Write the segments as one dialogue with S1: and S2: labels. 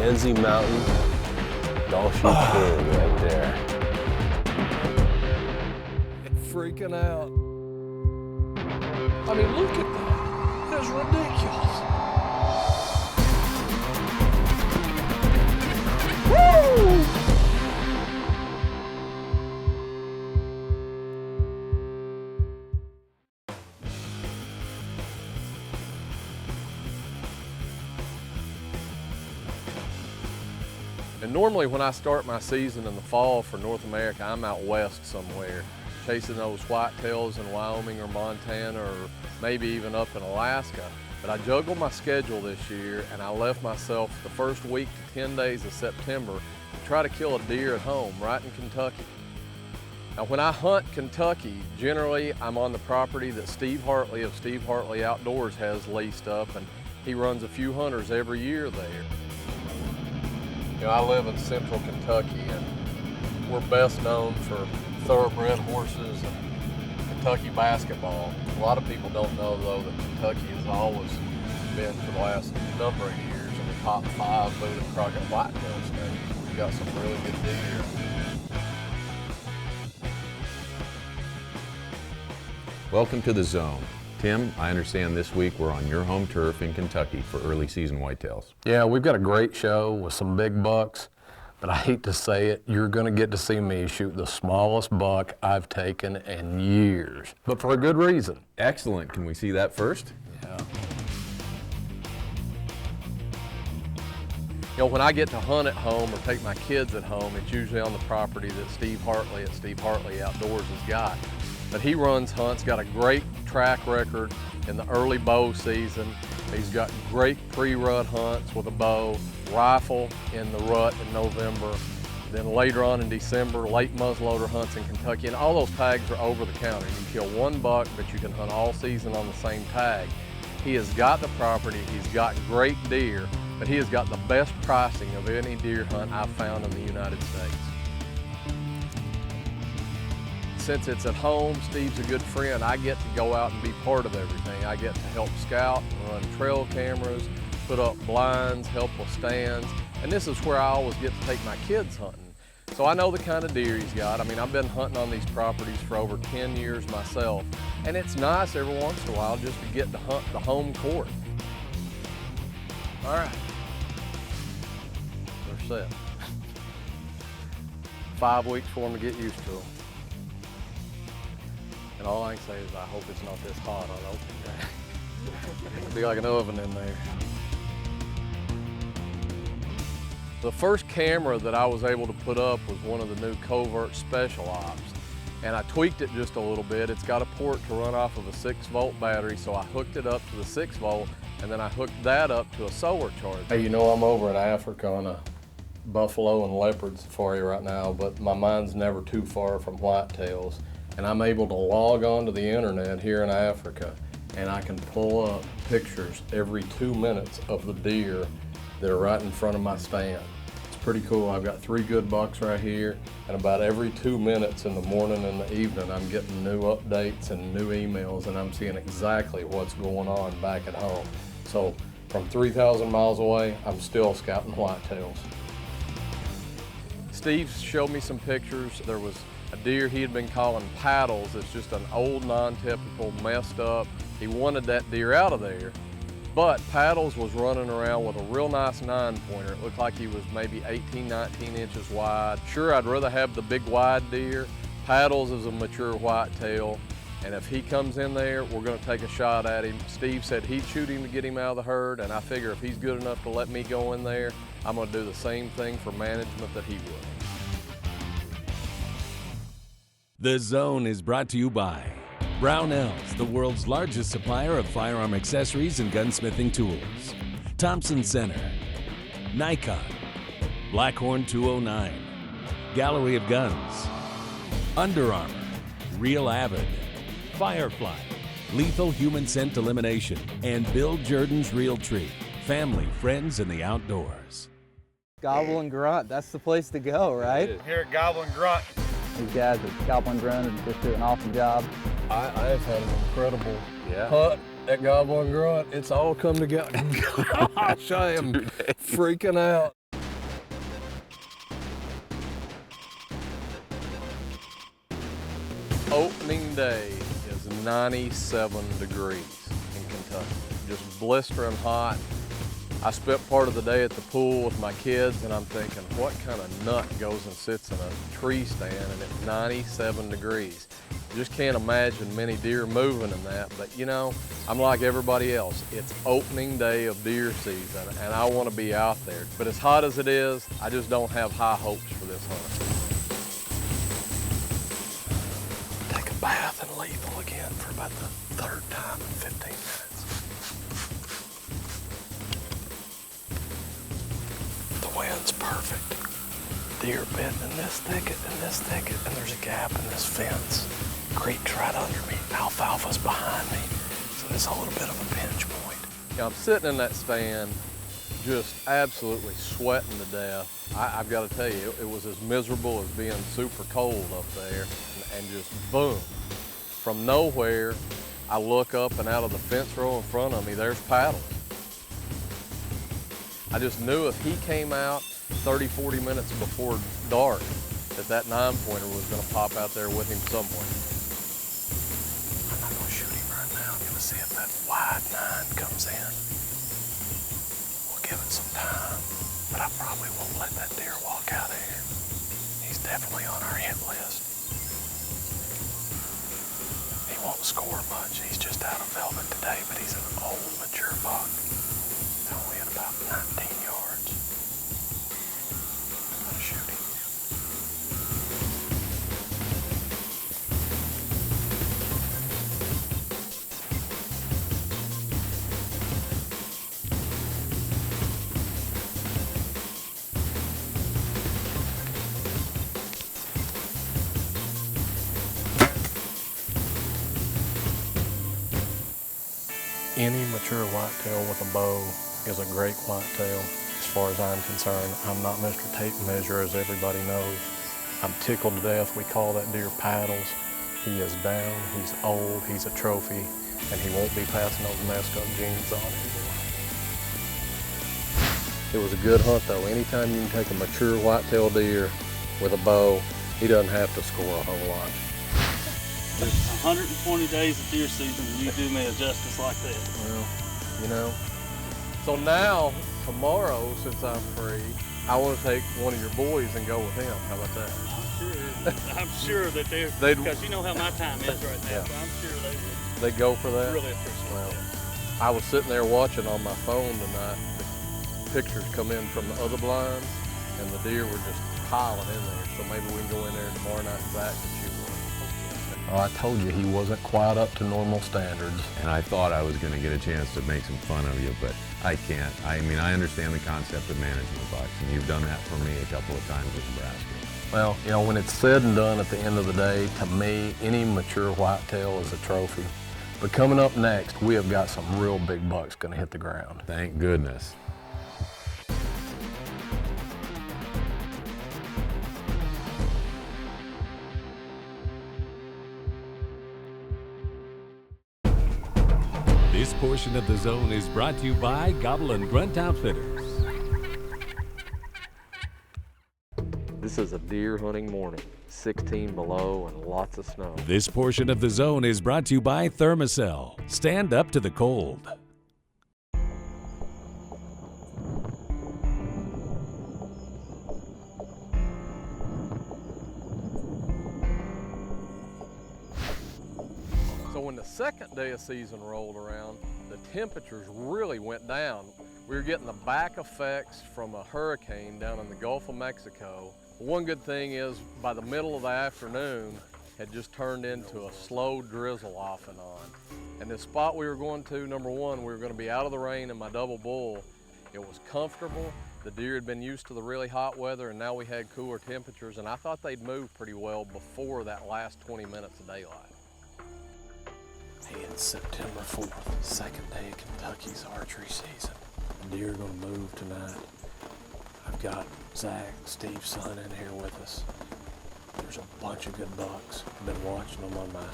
S1: Kenzie Mountain Gulf King right there.
S2: It's freaking out. I mean, look at that. That's ridiculous. Woo!
S3: And normally when I start my season in the fall for North America, I'm out west somewhere, chasing those whitetails in Wyoming or Montana or maybe even up in Alaska. But I juggled my schedule this year and I left myself the first week to 10 days of September to try to kill a deer at home right in Kentucky. Now when I hunt Kentucky, generally I'm on the property that Steve Hartley of Steve Hartley Outdoors has leased up, and he runs a few hunters every year there. You know, I live in central Kentucky and we're best known for thoroughbred horses and Kentucky basketball. A lot of people don't know though that Kentucky has always been for the last number of years in the top 5 Boone and Crockett whitetail states. We've got some really good deer.
S4: Welcome to The Zone. Tim, I understand this week we're on your home turf in Kentucky for early season whitetails.
S1: Yeah, we've got a great show with some big bucks, but I hate to say it, you're gonna get to see me shoot the smallest buck I've taken in years, but for a good reason.
S4: Excellent. Can we see that first?
S1: Yeah.
S3: You know, when I get to hunt at home or take my kids at home, it's usually on the property that Steve Hartley at Steve Hartley Outdoors has got. But he runs hunts, got a great track record in the early bow season. He's got great pre-rut hunts with a bow, rifle in the rut in November, then later on in December, late muzzleloader hunts in Kentucky, and all those tags are over the counter. You can kill one buck, but you can hunt all season on the same tag. He has got the property, he's got great deer, but he has got the best pricing of any deer hunt I've found in the United States. Since it's at home, Steve's a good friend. I get to go out and be part of everything. I get to help scout, run trail cameras, put up blinds, help with stands, and this is where I always get to take my kids hunting. So I know the kind of deer he's got. I mean, I've been hunting on these properties for over 10 years myself, and it's nice every once in a while just to get to hunt the home court. All right, they're set. 5 weeks for them to get used to them. And all I can say is I hope it's not this hot on opening day. It'll be like an oven in there. The first camera that I was able to put up was one of the new Covert Special Ops. And I tweaked it just a little bit. It's got a port to run off of a 6-volt battery, so I hooked it up to the 6-volt, and then I hooked that up to a solar charger. Hey, you know I'm over in Africa on a buffalo and leopard safari right now, but my mind's never too far from whitetails. And I'm able to log on to the internet here in Africa, and I can pull up pictures every 2 minutes of the deer that are right in front of my stand. It's pretty cool. I've got 3 good bucks right here, and about every 2 minutes in the morning and the evening, I'm getting new updates and new emails, and I'm seeing exactly what's going on back at home. So from 3,000 miles away, I'm still scouting whitetails. Steve showed me some pictures. There was a deer he had been calling Paddles. It's just an old, non-typical, messed up. He wanted that deer out of there, but Paddles was running around with a real nice 9-pointer. It looked like he was maybe 18, 19 inches wide. Sure, I'd rather have the big wide deer. Paddles is a mature whitetail, and if he comes in there, we're gonna take a shot at him. Steve said he'd shoot him to get him out of the herd, and I figure if he's good enough to let me go in there, I'm gonna do the same thing for management that he would.
S5: The Zone is brought to you by Brownells, the world's largest supplier of firearm accessories and gunsmithing tools. Thompson Center, Nikon, Blackhorn 209, Gallery of Guns, Under Armour, Real Avid, Firefly, Lethal Human Scent Elimination, and Bill Jordan's Real Tree. Family, friends, and the outdoors.
S6: Gobble and Grunt, that's the place to go, right?
S7: Here at Gobble and Grunt.
S6: These guys at Gobble and Grunt just do an awesome job.
S1: I've had an incredible hunt at Gobble and Grunt. It's all come together. Gosh, I am freaking out.
S3: opening day is 97 degrees in Kentucky. Just blistering hot. I spent part of the day at the pool with my kids, and I'm thinking, what kind of nut goes and sits in a tree stand and it's 97 degrees? Just can't imagine many deer moving in that, but you know, I'm like everybody else. It's opening day of deer season, and I want to be out there. But as hot as it is, I just don't have high hopes for this hunt.
S2: Take a bath in lethal again for about the third time in 15 minutes. The wind's perfect. Deer bedding in this thicket and this thicket, and there's a gap in this fence. Creek's right under me, alfalfa's behind me, so there's a little bit of a pinch point.
S3: I'm sitting in that stand just absolutely sweating to death. I've got to tell you, it was as miserable as being super cold up there, and just boom. From nowhere, I look up and out of the fence row in front of me, there's paddles. I just knew if he came out 30, 40 minutes before dark, that 9-pointer was going to pop out there with him somewhere.
S2: I'm not going to shoot him right now. I'm going to see if that wide 9 comes in. We'll give it some time, but I probably won't let that deer walk out of here. He's definitely on our hit list. He won't score much. He's just out of velvet today, but he's an old, mature buck. He's only at about 19 yards. I'm going to shoot him. Any mature whitetail with a bow is a great whitetail. As far as I'm concerned, I'm not Mr. Tape Measure, as everybody knows. I'm tickled to death. We call that deer Paddles. He is down, he's old, he's a trophy, and he won't be passing those messed up genes on anymore.
S3: It was a good hunt though. Anytime you can take a mature whitetail deer with a bow, he doesn't have to score a whole lot.
S7: It's 120 days of deer season and you do me a justice like that.
S3: Well, you know. So now, tomorrow, since I'm free, I want to take one of your boys and go with him. How about that?
S7: I'm sure that they'd, because you know how my time is right now,
S3: Yeah.
S7: so I'm sure they would
S3: They'd go for that?
S7: really appreciate
S3: Well,
S7: that.
S3: I was sitting there watching on my phone tonight. The pictures come in from the other blinds, and the deer were just piling in there. So maybe we can go in there tomorrow night and Zach can shoot one.
S1: Oh, I told you he wasn't quite up to normal standards.
S4: And I thought I was going to get a chance to make some fun of you, but I can't. I mean, I understand the concept of managing the bucks, and you've done that for me a couple of times with Nebraska.
S1: Well, you know, when it's said and done at the end of the day, to me, any mature whitetail is a trophy. But coming up next, we have got some real big bucks going to hit the ground.
S4: Thank goodness.
S5: This portion of the zone is brought to you by Gobble and Grunt Outfitters.
S3: This is a deer hunting morning. 16 below and lots of snow.
S5: This portion of the zone is brought to you by Thermacell. Stand up to the cold.
S3: So when the second day of season rolled around, the temperatures really went down. We were getting the back effects from a hurricane down in the Gulf of Mexico. One good thing is by the middle of the afternoon, had just turned into a slow drizzle off and on. And this spot we were going to, number one, we were going to be out of the rain in my double bull. It was comfortable. The deer had been used to the really hot weather, and now we had cooler temperatures, and I thought they'd move pretty well before that last 20 minutes of daylight.
S2: Hey, it's September 4th, second day of Kentucky's archery season. The deer are going to move tonight. I've got Zach, Steve's son, in here with us. There's a bunch of good bucks. I've been watching them on my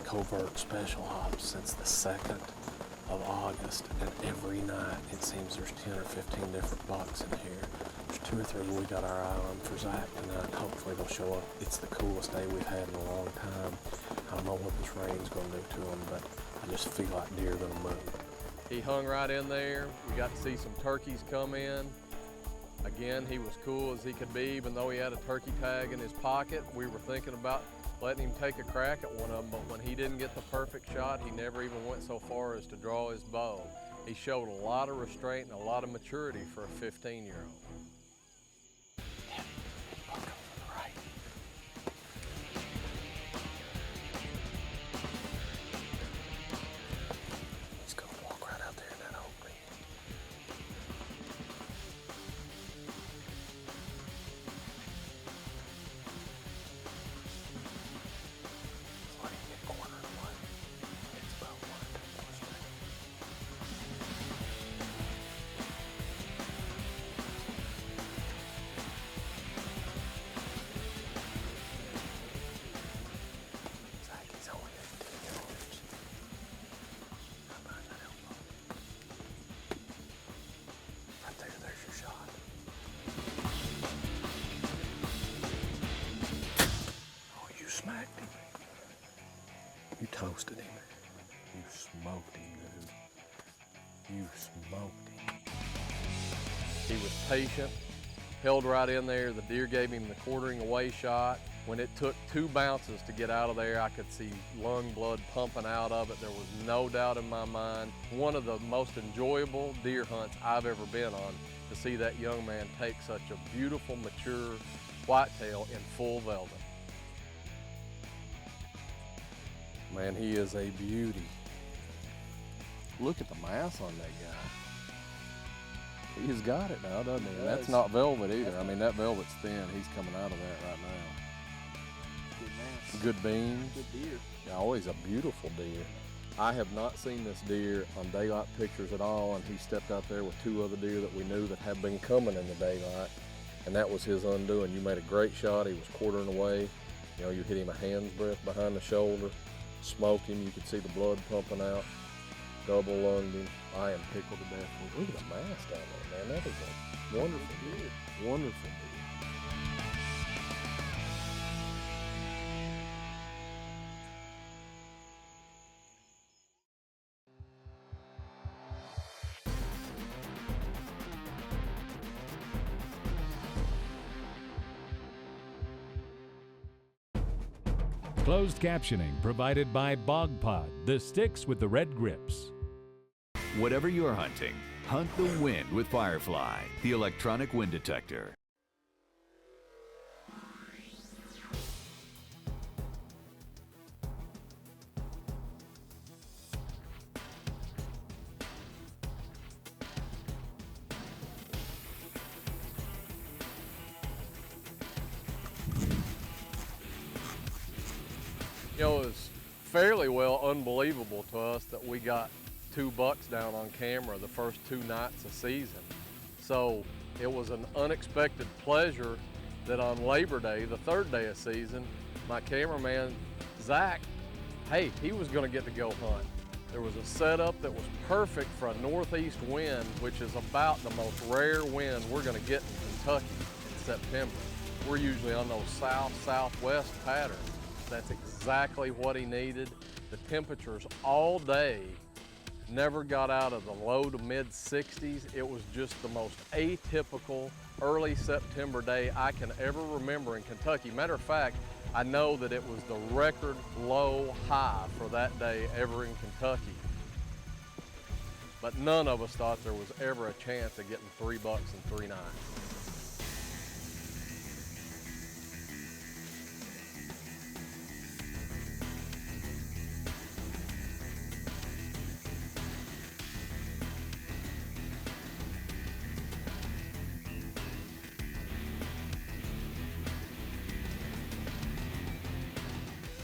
S2: covert special ops since the 2nd of August, and every night it seems there's 10 or 15 different bucks in here. There's 2 or 3 we got our eye on for Zach tonight. Hopefully they'll show up. It's the coolest day we've had in a long time. I what this rain's gonna do to them, but I just feel like deer are gonna move.
S3: He hung right in there. We got to see some turkeys come in. Again, he was cool as he could be, even though he had a turkey tag in his pocket. We were thinking about letting him take a crack at one of them, but when he didn't get the perfect shot, he never even went so far as to draw his bow. He showed a lot of restraint and a lot of maturity for a 15-year-old.
S2: He's gonna walk right out there in that opening. Let him get cornered away. It's about 1 or 2 more straight. Zach, he's only 18 yards. Right behind that elbow. Right there, there's your shot. Oh, you smacked him. You toasted him. You smoked him, dude. You smoked him.
S3: He was patient, held right in there. The deer gave him the quartering away shot. When it took 2 bounces to get out of there, I could see lung blood pumping out of it. There was no doubt in my mind. One of the most enjoyable deer hunts I've ever been on, to see that young man take such a beautiful, mature whitetail in full velvet. Man, he is a beauty. Look at the mass on that guy. He's got it now, doesn't he? And that's not velvet either. I mean, that velvet's thin. He's coming out of that right now.
S6: Good mass.
S3: Good beans.
S6: Good deer.
S3: Yeah, always a beautiful deer. I have not seen this deer on daylight pictures at all, and he stepped out there with 2 other deer that we knew that had been coming in the daylight, and that was his undoing. You made a great shot. He was quartering away. You know, you hit him a hand's breadth behind the shoulder, smoked him. You could see the blood pumping out. Double lunged him. I am tickled to death. Look at the mass down there, man. That is a wonderful deer. Wonderful deer.
S5: Closed captioning provided by Bog Pod, the sticks with the red grips.
S8: Whatever you're hunting, hunt the wind with Firefly, the electronic wind detector.
S3: You know, it was fairly well unbelievable to us that we got 2 bucks down on camera the first 2 nights of season. So it was an unexpected pleasure that on Labor Day, the 3rd day of season, my cameraman, Zach, hey, he was gonna get to go hunt. There was a setup that was perfect for a northeast wind, which is about the most rare wind we're gonna get in Kentucky in September. We're usually on those south-southwest patterns. That's exactly what he needed. The temperatures all day never got out of the low to mid 60s. It was just the most atypical early September day I can ever remember in Kentucky. Matter of fact, I know that it was the record low high for that day ever in Kentucky. But none of us thought there was ever a chance of getting 3 bucks in 3 nights.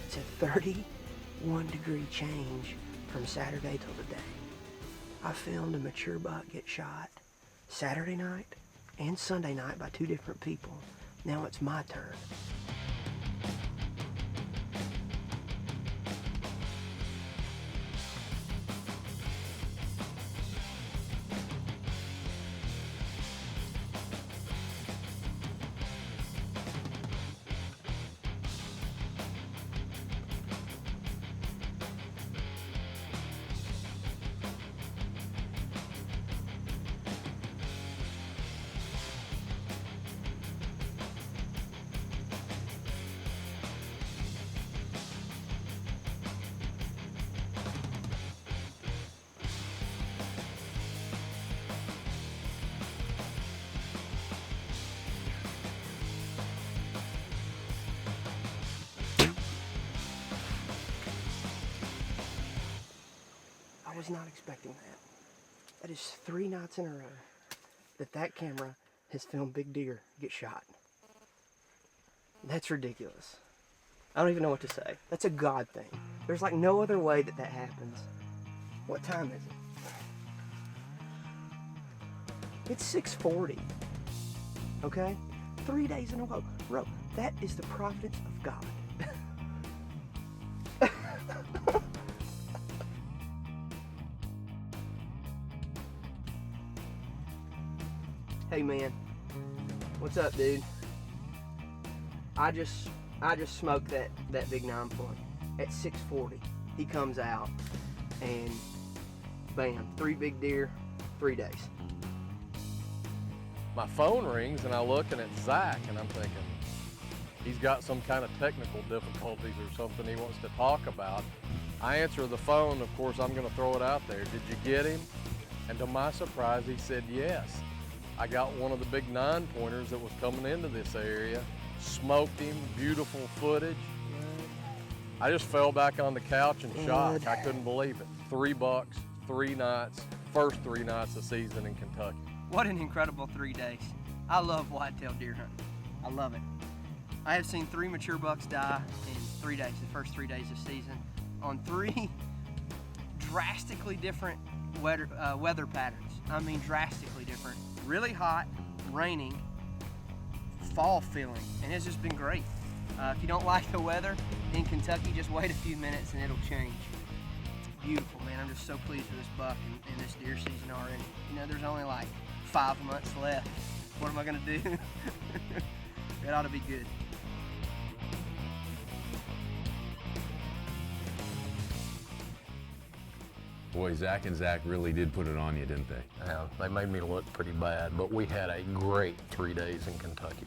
S9: It's a 31-degree change from Saturday till today. I filmed a mature buck get shot Saturday night and Sunday night by 2 different people. Now it's my turn. I was not expecting that. That is 3 nights in a row that camera has filmed big deer get shot. That's ridiculous. I don't even know what to say. That's a God thing. There's like no other way that happens. What time is it? It's 6:40. Okay? 3 days in a row. That is the providence of God. Hey man, what's up, dude? I just smoked that big 9-point at 6:40. He comes out and bam, 3 big deer, 3 days.
S3: My phone rings and I look and it's Zach, and I'm thinking he's got some kind of technical difficulties or something he wants to talk about. I answer the phone, of course I'm gonna throw it out there. Did you get him? And to my surprise, he said yes. I got one of the big 9-pointers that was coming into this area, smoked him, beautiful footage. I just fell back on the couch in shock. I couldn't believe it. 3 bucks, 3 nights, first 3 nights of season in Kentucky.
S9: What an incredible 3 days. I love whitetail deer hunting. I love it. I have seen 3 mature bucks die in 3 days, the first 3 days of season, on 3 drastically different weather patterns. I mean drastically different. Really hot, raining, fall feeling, and it's just been great. If you don't like the weather in Kentucky, just wait a few minutes and it'll change. It's beautiful, man. I'm just so pleased with this buck and this deer season already. You know, there's only like 5 months left. What am I gonna do? It ought to be good.
S4: Boy, Zach and Zach really did put it on you, didn't they?
S1: Yeah, they made me look pretty bad, but we had a great 3 days in Kentucky.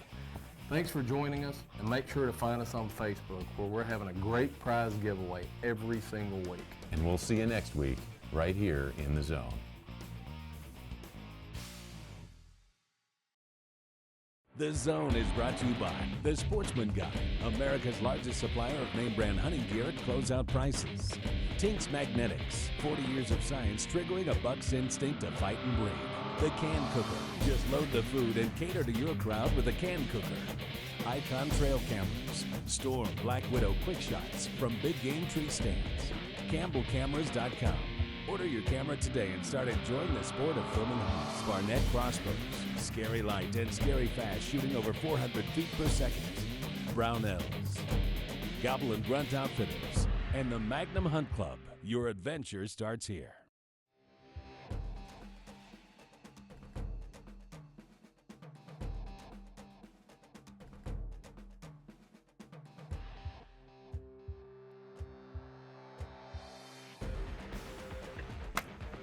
S1: Thanks for joining us, and make sure to find us on Facebook, where we're having a great prize giveaway every single week.
S4: And we'll see you next week, right here in the Zone.
S5: The Zone is brought to you by The Sportsman Guy, America's largest supplier of name brand hunting gear at closeout prices. Tinks Magnetics, 40 years of science triggering a buck's instinct to fight and breed. The Can Cooker, just load the food and cater to your crowd with a Can Cooker. Icon Trail Cameras, Storm Black Widow Quick Shots from Big Game Tree Stands. CampbellCameras.com. Order your camera today and start enjoying the sport of filming hunts. Barnett Crossbows, scary light and scary fast, shooting over 400 feet per second. Brownells, Gobble and Grunt Outfitters, and the Magnum Hunt Club. Your adventure starts here.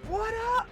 S9: What up?